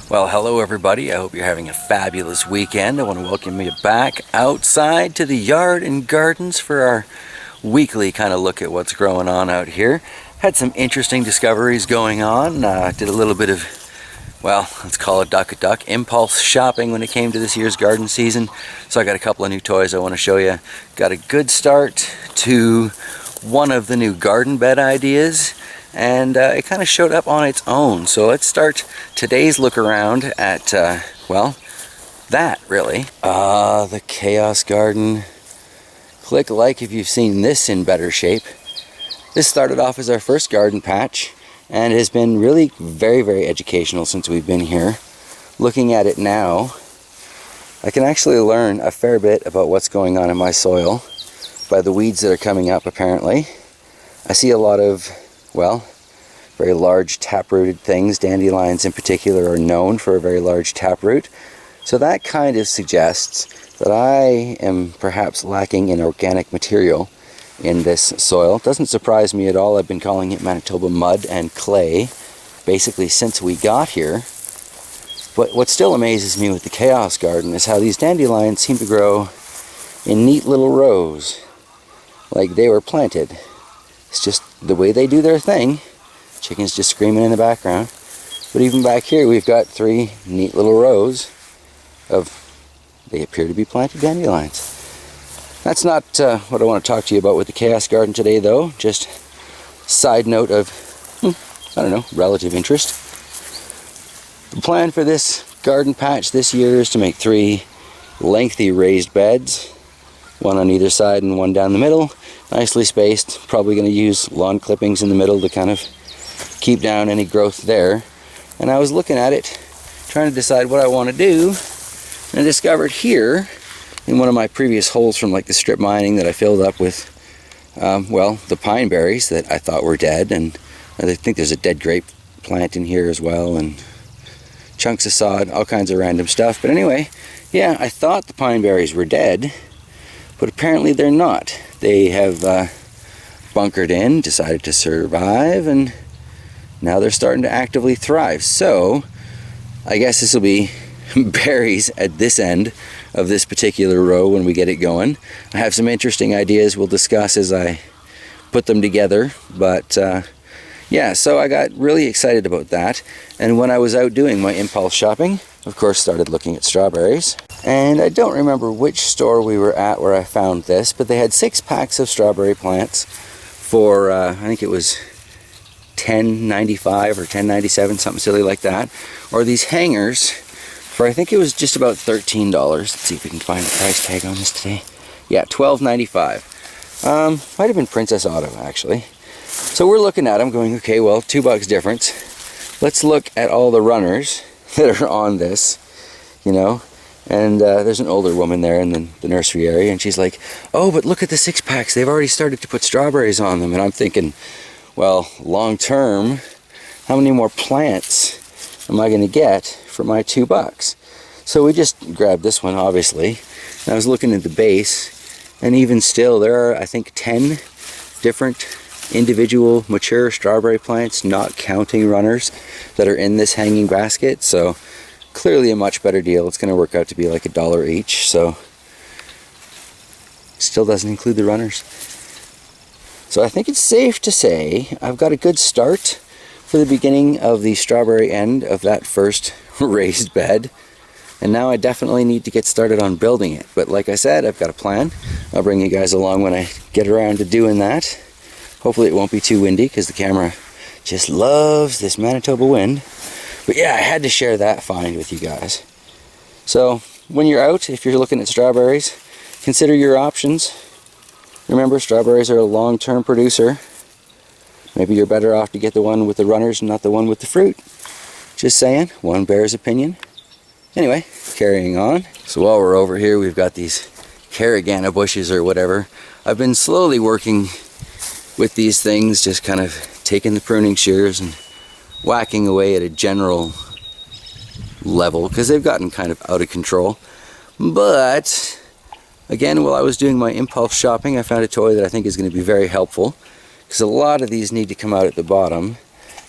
Well, hello everybody. I hope you're having a fabulous weekend. I want to welcome you back outside to the yard and gardens for our weekly kind of look at what's growing on out here. Had some interesting discoveries going on. Did a little bit of, well, let's call it duck impulse shopping when it came to this year's garden season. So I got a couple of new toys I want to show you. Got a good start to one of the new garden bed ideas. And it kind of showed up on its own. So let's start today's look around at, well, that really. The Chaos Garden. Click like if you've seen this in better shape. This started off as our first garden patch and has been really very, very educational since we've been here. Looking at it now, I can actually learn a fair bit about what's going on in my soil by the weeds that are coming up apparently. I see a lot of, well, very large tap-rooted things. Dandelions in particular are known for a very large taproot. So that kind of suggests that I am perhaps lacking in organic material in this soil. Doesn't surprise me at all. I've been calling it Manitoba mud and clay basically since we got here. But what still amazes me with the Chaos Garden is how these dandelions seem to grow in neat little rows, like they were planted. It's just the way they do their thing. Chickens just screaming in the background. But even back here we've got three neat little rows of, they appear to be planted dandelions. That's not what I want to talk to you about with the Chaos Garden today though. Just side note of, I don't know, relative interest. The plan for this garden patch this year is to make 3 lengthy raised beds. One on either side and one down the middle. Nicely spaced. Probably going to use lawn clippings in the middle to kind of keep down any growth there. And I was looking at it, trying to decide what I want to do, and I discovered here, in one of my previous holes from like the strip mining that I filled up with, well, the pineberries that I thought were dead, and I think there's a dead grape plant in here as well, and chunks of sod, all kinds of random stuff. But anyway, yeah, I thought the pineberries were dead, but apparently they're not. They have bunkered in, decided to survive, and now they're starting to actively thrive. So I guess this will be berries at this end of this particular row when we get it going. I have some interesting ideas we'll discuss as I put them together, but yeah, so I got really excited about that. And when I was out doing my impulse shopping, of course started looking at strawberries. And I don't remember which store we were at where I found this, but they had 6 packs of strawberry plants for I think it was $10.95 or $10.97, something silly like that. Or these hangers for I think it was just about $13. Let's see if we can find the price tag on this today. Yeah, $12.95. Might have been Princess Auto actually. So we're looking at them going, okay, well, $2 difference. Let's look at all the runners that are on this, you know. And there's an older woman there in the nursery area, and she's like, oh, but look at the 6 packs. They've already started to put strawberries on them. And I'm thinking, well, long term, how many more plants am I going to get for my $2? So we just grabbed this one, obviously. And I was looking at the base, and even still, there are, I think, 10 different individual mature strawberry plants, not counting runners, that are in this hanging basket. So clearly a much better deal. It's going to work out to be like $1 each. So still doesn't include the runners. So I think it's safe to say I've got a good start for the beginning of the strawberry end of that first raised bed. And now I definitely need to get started on building it. But like I said, I've got a plan. I'll bring you guys along when I get around to doing that. Hopefully it won't be too windy because the camera just loves this Manitoba wind. But yeah, I had to share that find with you guys. So when you're out, if you're looking at strawberries, consider your options. Remember, strawberries are a long-term producer. Maybe you're better off to get the one with the runners and not the one with the fruit. Just saying, one bears opinion. Anyway, carrying on. So while we're over here, we've got these carragana bushes or whatever. I've been slowly working with these things, just kind of taking the pruning shears and whacking away at a general level because they've gotten kind of out of control. But again, while I was doing my impulse shopping, I found a toy that I think is going to be very helpful because a lot of these need to come out at the bottom,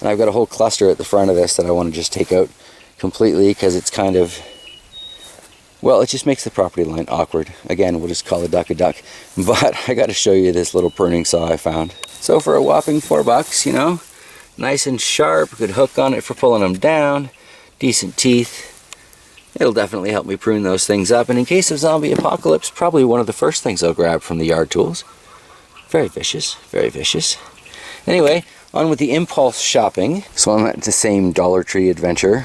and I've got a whole cluster at the front of this that I want to just take out completely because it's kind of, well, it just makes the property line awkward. Again, we'll just call a duck a duck. But I got to show you this little pruning saw I found. So for a whopping $4, you know, nice and sharp, good hook on it for pulling them down, decent teeth. It'll definitely help me prune those things up, and in case of zombie apocalypse, probably one of the first things I'll grab from the yard tools. Very vicious, very vicious. Anyway, on with the impulse shopping. So I'm at the same Dollar Tree adventure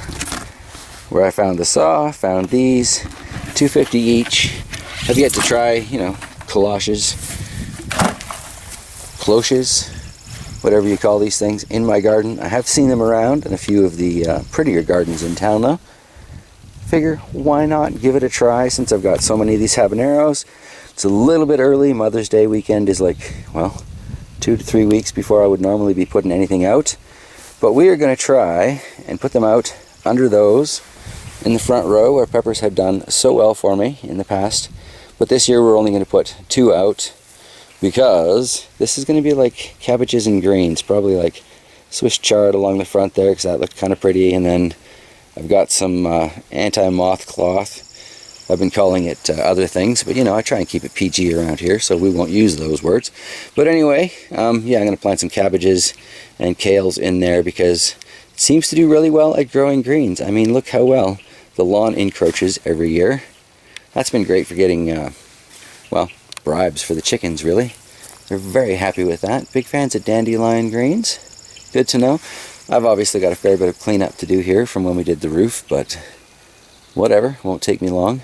where I found the saw, found these, $2.50 each. I've yet to try, you know, cloches, whatever you call these things, in my garden. I have seen them around in a few of the prettier gardens in town though. Figure, why not give it a try since I've got so many of these habaneros. It's a little bit early. Mother's Day weekend is like, well, 2 to 3 weeks before I would normally be putting anything out. But we are going to try and put them out under those in the front row where peppers have done so well for me in the past. But this year we're only going to put 2 out because this is going to be like cabbages and greens, probably like Swiss chard along the front there because that looked kind of pretty, and then I've got some anti-moth cloth. I've been calling it other things, but you know, I try and keep it PG around here, so we won't use those words. But anyway, yeah, I'm going to plant some cabbages and kales in there because it seems to do really well at growing greens. I mean, look how well the lawn encroaches every year. That's been great for getting, well, bribes for the chickens, really. They're very happy with that. Big fans of dandelion greens. Good to know. I've obviously got a fair bit of cleanup to do here from when we did the roof, but whatever, won't take me long.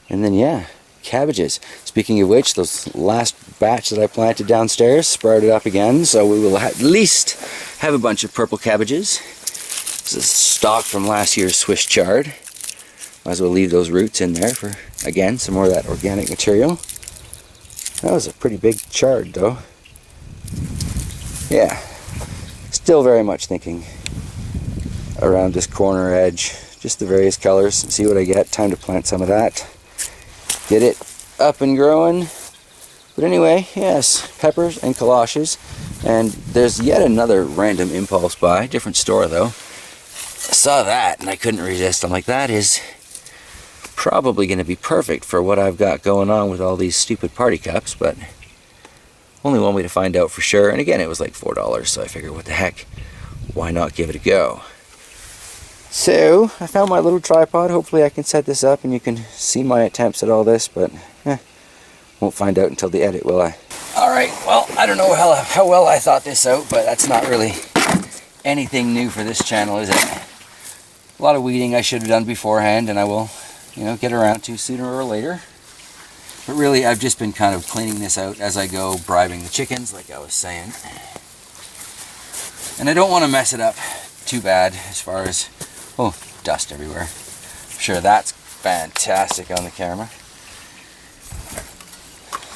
And then yeah, cabbages. Speaking of which, those last batch that I planted downstairs sprouted up again, so we will at least have a bunch of purple cabbages. This is stock from last year's Swiss chard. Might as well leave those roots in there for, again, some more of that organic material. That was a pretty big chard though. Yeah. Still very much thinking around this corner edge, just the various colors, see what I get. Time to plant some of that, get it up and growing. But anyway, yes, peppers and galoshes, and there's yet another random impulse buy, different store though. I saw that and I couldn't resist. I'm like, that is probably going to be perfect for what I've got going on with all these stupid party cups, but only one way to find out for sure. And again, it was like $4, so I figured, what the heck, why not give it a go? So I found my little tripod. Hopefully I can set this up and you can see my attempts at all this, but won't find out until the edit, will I? Alright, well, I don't know how well I thought this out, but that's not really anything new for this channel, is it? A lot of weeding I should have done beforehand, and I will, you know, get around to sooner or later. But really, I've just been kind of cleaning this out as I go, bribing the chickens, like I was saying. And I don't want to mess it up too bad as far as, oh, dust everywhere. I'm sure that's fantastic on the camera.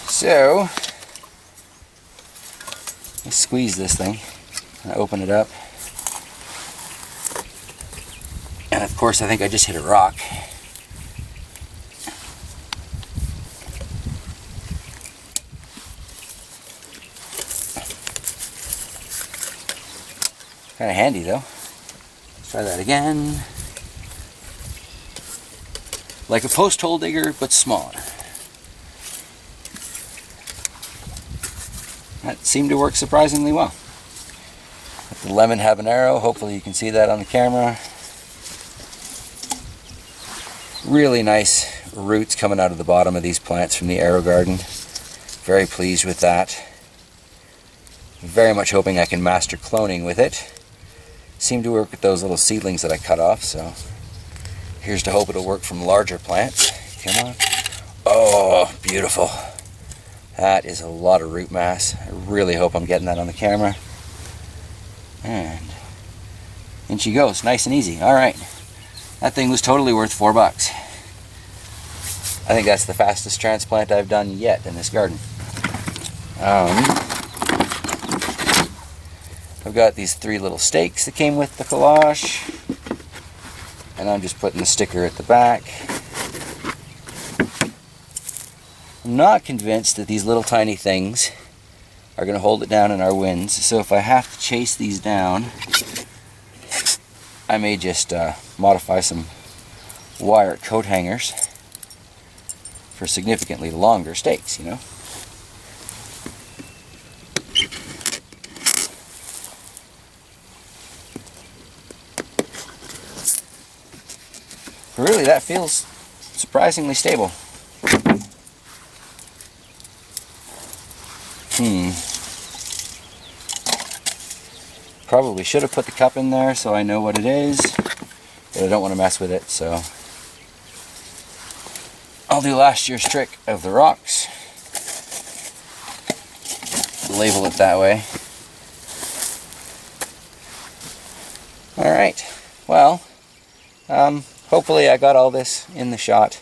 So, I squeeze this thing, I open it up. And of course, I think I just hit a rock. Kind of handy though. Let's try that again. Like a post hole digger, but smaller. That seemed to work surprisingly well. With the lemon habanero, hopefully you can see that on the camera. Really nice roots coming out of the bottom of these plants from the AeroGarden. Very pleased with that. Very much hoping I can master cloning with it. Seemed to work with those little seedlings that I cut off, so here's to hope it'll work from larger plants. Come on. Oh, beautiful. That is a lot of root mass. I really hope I'm getting that on the camera. And in she goes, nice and easy. Alright. That thing was totally worth $4. I think that's the fastest transplant I've done yet in this garden. I've got these 3 little stakes that came with the collage, and I'm just putting the sticker at the back. I'm not convinced that these little tiny things are going to hold it down in our winds, so if I have to chase these down, I may just modify some wire coat hangers for significantly longer stakes, you know. But really, that feels surprisingly stable. Probably should have put the cup in there so I know what it is, but I don't want to mess with it, so I'll do last year's trick of the rocks. Label it that way. Alright, well, hopefully I got all this in the shot.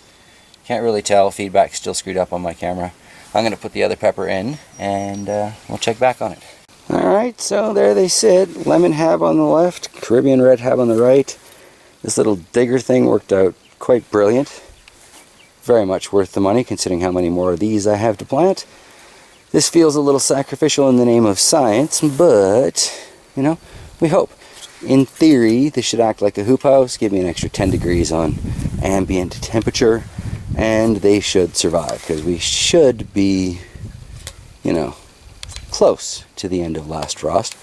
Can't really tell, feedback's still screwed up on my camera. I'm going to put the other pepper in and we'll check back on it. Alright, so there they sit. Lemon hab on the left, Caribbean red hab on the right. This little digger thing worked out quite brilliant. Very much worth the money considering how many more of these I have to plant. This feels a little sacrificial in the name of science, but, you know, we hope. In theory, this should act like a hoop house, give me an extra 10 degrees on ambient temperature, and they should survive, because we should be, you know, close to the end of last frost.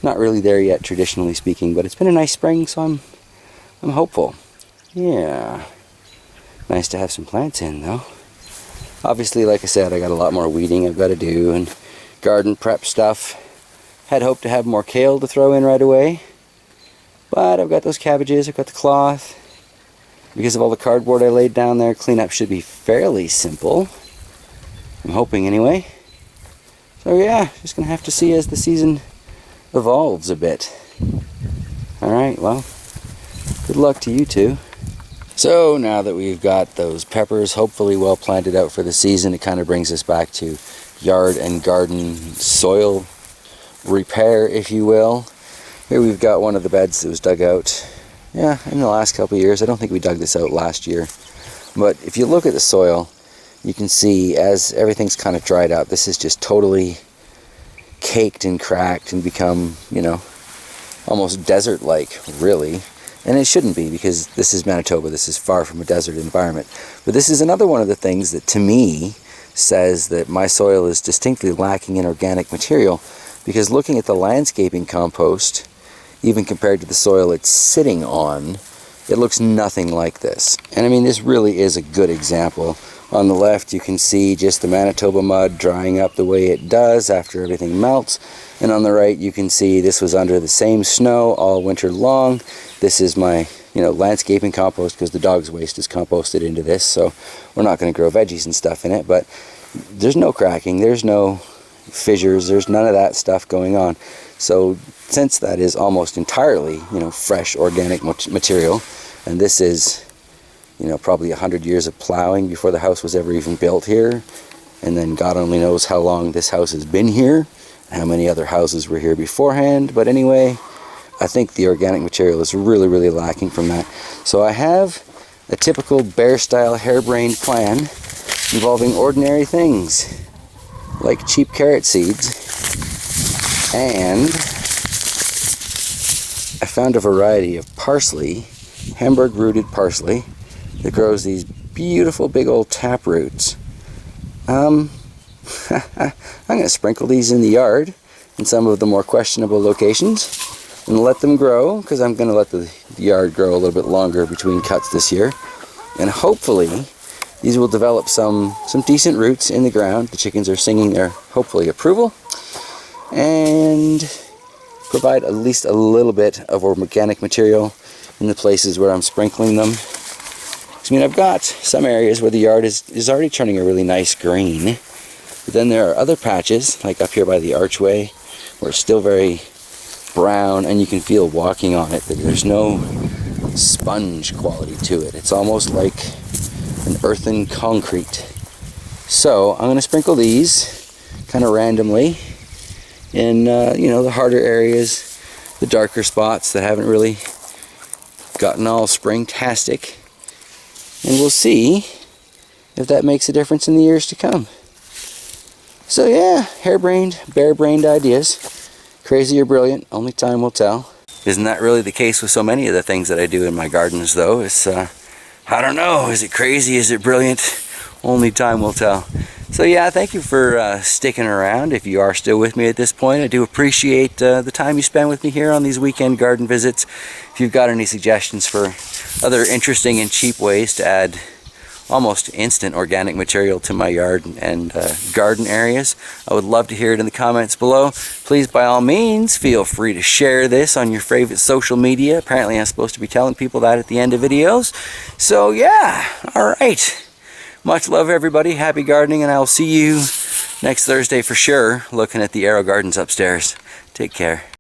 Not really there yet, traditionally speaking, but it's been a nice spring, so I'm hopeful. Yeah. Nice to have some plants in, though. Obviously, like I said, I got a lot more weeding I've got to do, and garden prep stuff. Had hoped to have more kale to throw in right away, but I've got those cabbages, I've got the cloth. Because of all the cardboard I laid down there, cleanup should be fairly simple. I'm hoping anyway. So yeah, just gonna have to see as the season evolves a bit. Alright, well, good luck to you two. So now that we've got those peppers hopefully well planted out for the season, it kind of brings us back to yard and garden soil repair, if you will. Here we've got one of the beds that was dug out, yeah, in the last couple of years. I don't think we dug this out last year. But if you look at the soil, you can see as everything's kind of dried up, this is just totally caked and cracked and become, you know, almost desert-like, really. And it shouldn't be, because this is Manitoba, this is far from a desert environment. But this is another one of the things that, to me, says that my soil is distinctly lacking in organic material, because looking at the landscaping compost, even compared to the soil it's sitting on, it looks nothing like this. And I mean, this really is a good example. On the left you can see just the Manitoba mud drying up the way it does after everything melts. And on the right you can see this was under the same snow all winter long. This is my, you know, landscaping compost, because the dog's waste is composted into this, so we're not going to grow veggies and stuff in it. But there's no cracking, there's no fissures, there's none of that stuff going on. So since that is almost entirely, you know, fresh organic material, and this is, you know, probably 100 years of plowing before the house was ever even built here, and then God only knows how long this house has been here, how many other houses were here beforehand. But anyway, I think the organic material is really, really lacking from that. So I have a typical bear-style harebrained plan involving ordinary things, like cheap carrot seeds, and I found a variety of parsley, Hamburg-rooted parsley, that grows these beautiful big old tap roots. I'm going to sprinkle these in the yard in some of the more questionable locations and let them grow, because I'm going to let the yard grow a little bit longer between cuts this year. And hopefully these will develop some decent roots in the ground. The chickens are singing their, hopefully, approval, and provide at least a little bit of organic material in the places where I'm sprinkling them. I mean, I've got some areas where the yard is already turning a really nice green, but then there are other patches, like up here by the archway, where it's still very brown, and you can feel walking on it that there's no sponge quality to it. It's almost like an earthen concrete. So I'm going to sprinkle these kind of randomly in you know, the harder areas, the darker spots that haven't really gotten all spring-tastic, and we'll see if that makes a difference in the years to come. So yeah, harebrained, bare-brained ideas. Crazy or brilliant, only time will tell. Isn't that really the case with so many of the things that I do in my gardens, though? It's, I don't know, is it crazy? Is it brilliant? Only time will tell. So yeah, thank you for sticking around. If you are still with me at this point, I do appreciate the time you spend with me here on these weekend garden visits. If you've got any suggestions for other interesting and cheap ways to add almost instant organic material to my yard and garden areas, I would love to hear it in the comments below. Please, by all means, feel free to share this on your favorite social media. Apparently I'm supposed to be telling people that at the end of videos. So yeah, alright. Much love, everybody. Happy gardening, and I'll see you next Thursday for sure, looking at the Arrow Gardens upstairs. Take care.